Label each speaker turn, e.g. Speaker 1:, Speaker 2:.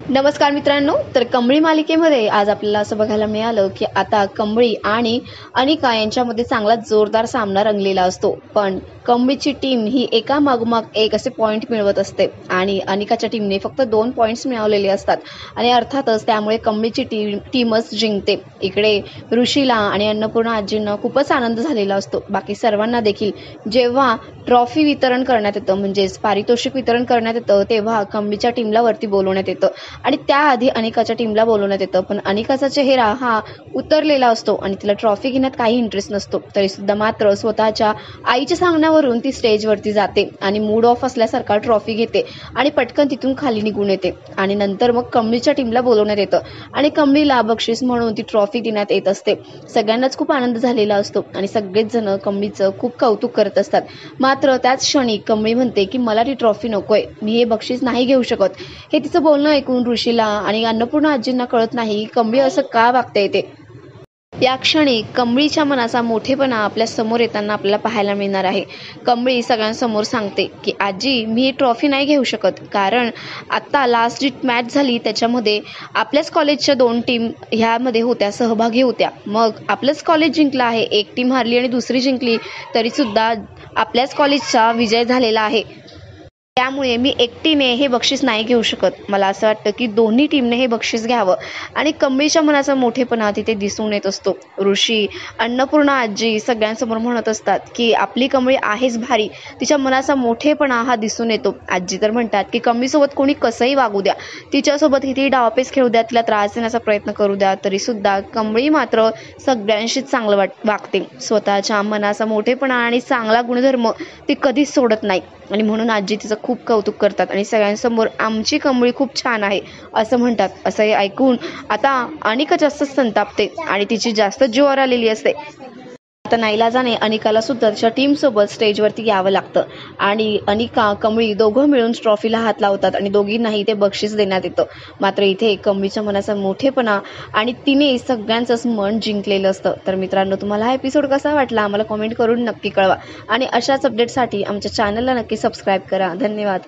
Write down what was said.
Speaker 1: नमस्कार मित्रांनो, तर कमळी मालिकेमध्ये आज आपल्याला असं बघायला मिळालं की आता कमळी आणि अनिका यांच्यामध्ये चांगला जोरदार सामना रंगलेला असतो। पण कमळीची टीम ही एका मागोमाग एक असे पॉइंट मिळवत असते आणि अनिकाच्या टीमने फक्त 2 पॉइंट्स मिळवलेले असतात आणि अर्थातच त्यामुळे कमळीची टीमच जिंकते। इकडे ऋषीला आणि अन्नपूर्णा आजींना खूपच आनंद झालेला असतो। बाकी सर्वांना देखील जेव्हा ट्रॉफी वितरण करण्यात येतं म्हणजेच पारितोषिक वितरण करण्यात येतं तेव्हा कमळीच्या टीमला वरती बोलवण्यात येतं आणि त्याआधी अनिकाच्या टीमला बोलवण्यात येतं। पण अनिकाचा चेहरा हा उतरलेला असतो आणि तिला ट्रॉफी घेण्यात काही इंटरेस्ट नसतो। तरी सुद्धा मात्र स्वतःच्या आईच्या सांगण्यावरून ती स्टेजवरती जाते आणि मूड ऑफ असल्यासारखा ट्रॉफी घेते आणि पटकन तिथून खाली निघून येते आणि नंतर मग कमळीच्या टीमला बोलवण्यात येतं आणि कमळीला बक्षीस म्हणून ती ट्रॉफी देण्यात येत असते। सगळ्यांनाच खूप आनंद झालेला असतो आणि सगळेच जण कमळीचं खूप कौतुक करत असतात। मात्र त्याच क्षणी कमळी म्हणते की मला ती ट्रॉफी नकोय, मी हे बक्षीस नाही घेऊ शकत। हे तिचं बोलणं ऐकून ऋषीला आणि अन्नपूर्णा आजींना कळत नाही कमळी असं का वागते ते। या क्षणी कमळीच्या मनाचा मोठेपणा आपल्या समोर येताना आपल्याला पाहायला मिळणार आहे। कमळी सगळ्यांसमोर सांगते की आजी, मी ही ट्रॉफी नाही घेऊ शकत, कारण आता लास्ट जी मॅच झाली त्याच्यामध्ये आपल्याच कॉलेजच्या 2 टीम ह्यामध्ये होत्या, सहभागी होत्या। मग आपलंच कॉलेज जिंकलं आहे, एक टीम हारली आणि दुसरी जिंकली, तरी सुद्धा आपल्याच कॉलेजचा विजय झालेला आहे। त्यामुळे मी एकटीने हे बक्षीस नाही घेऊ शकत। मला असं वाटतं की दोन्ही टीमने हे बक्षीस घ्यावं आणि कमळीच्या मनाचा मोठेपणा तिथे दिसून येत असतो। ऋषी, अन्नपूर्णा आजी सगळ्यांसमोर म्हणत असतात की आपली कमळी आहेच भारी, तिच्या मनाचा मोठेपणा हा दिसून येतो। आजी तर म्हणतात की कमळीसोबत कोणी कसंही वागू द्या, तिच्यासोबत किती डावपेच खेळू द्या, तिला त्रास देण्याचा प्रयत्न करू द्या, तरी सुद्धा कमळी मात्र सगळ्यांशीच चांगलं वागते। स्वतःच्या मनाचा मोठेपणा आणि चांगला गुणधर्म ती कधीच सोडत नाही आणि म्हणून आजी तिचं खूप कौतुक करतात आणि सगळ्यांसमोर आमची कमळी खूप छान आहे असं म्हणतात। असं हे ऐकून आता अनिका जास्त संतापते आणि तिची जास्त जीवावर आलेली असते। आता नाईलाजाने अनिकाला सुद्धा तिच्या टीम सोबत स्टेजवरती यावं लागतं आणि अनिका कमळी दोघं मिळून ट्रॉफीला हात लावतात आणि दोघींनाही ते बक्षीस देण्यात येतं। मात्र इथे कमळीच्या मनाचा मोठेपणा आणि तिने सगळ्यांचंच मन जिंकलेलं असतं। तर मित्रांनो, तुम्हाला हा एपिसोड कसा वाटला आम्हाला कमेंट करून नक्की कळवा आणि अशाच अपडेटसाठी आमच्या चॅनलला नक्की सबस्क्राईब करा। धन्यवाद।